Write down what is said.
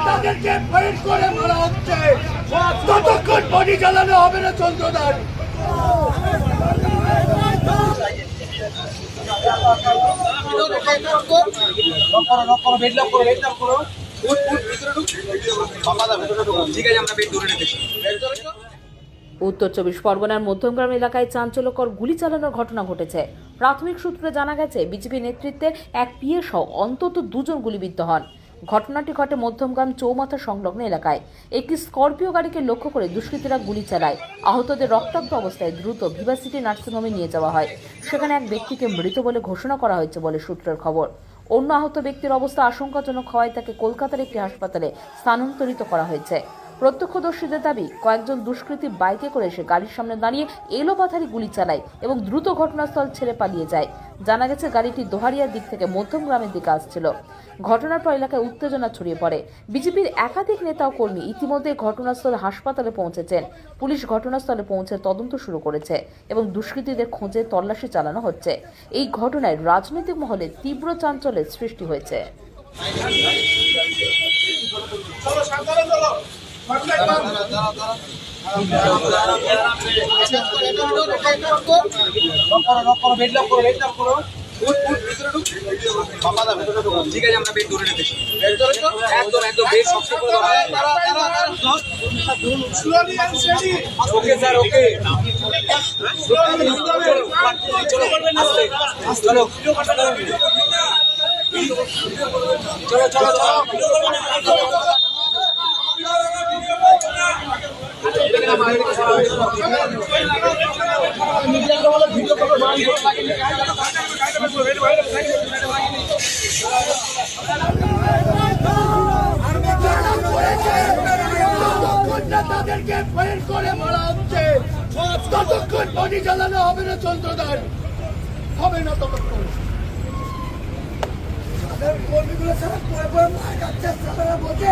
তাদেরকে ফাইট করে মারা হচ্ছে, ততক্ষণ বডি জ্বালানো হবে না চন্দ্রদার। উত্তর চব্বিশ পরগনার মধ্যমগ্রাম এলাকায় চাঞ্চল্যকর গুলি চালানোর ঘটনা ঘটেছে। প্রাথমিক সূত্রে জানা গেছে, বিজেপি নেতৃত্বে এক পিএ সহ অন্তত দুজন গুলিবিদ্ধ হন। ঘটনাটি ঘটে মধ্যমগ্রাম চৌমাথা সংলগ্ন এলাকায়। একটি স্করপিও গাড়িকে লক্ষ্য করে দুষ্কৃতীরা গুলি চালায়। আহতদের রক্তাক্ত অবস্থায় দ্রুত ভিভাসিটি নার্সিংহোমে নিয়ে যাওয়া হয়। সেখানে এক ব্যক্তিকে মৃত বলে ঘোষণা করা হয়েছে বলে সূত্রের খবর। অন্য আহত ব্যক্তির অবস্থা আশঙ্কাজনক হওয়ায় তাকে কলকাতার একটি হাসপাতালে স্থানান্তরিত করা হয়েছে। প্রত্যক্ষদর্শীদের দাবি, কয়েকজন দুষ্কৃতী বাইকে করে এসে গাড়ির সামনে দাঁড়িয়ে এলোপাথারি গুলি চালায় এবং দ্রুত ঘটনাস্থল ছেড়ে পালিয়ে যায়। জানা গেছে, গাড়িটি দোহারিয়ার দিক থেকে মধ্যমগ্রামের দিকে আসছিল। ঘটনার পর এলাকায় উত্তেজনা ছড়িয়ে পড়ে। বিজেপির একাধিক নেতা ও কর্মী ইতিমধ্যে ঘটনাস্থলে হাসপাতালে পৌঁছেছেন। পুলিশ ঘটনাস্থলে পৌঁছে তদন্ত শুরু করেছে এবং দুষ্কৃতীদের খোঁজে তল্লাশি চালানো হচ্ছে। এই ঘটনায় রাজনৈতিক মহলে তীব্র চাঞ্চল্যের সৃষ্টি হয়েছে। তাদেরকে ফাইট করে মারা হচ্ছে, ততক্ষণ বডি জ্বালানো হবে না চন্দ্রদার, হবে না ততক্ষণ। কর্মীগুলো সারা পরে পরে মারা যাচ্ছে, বলছে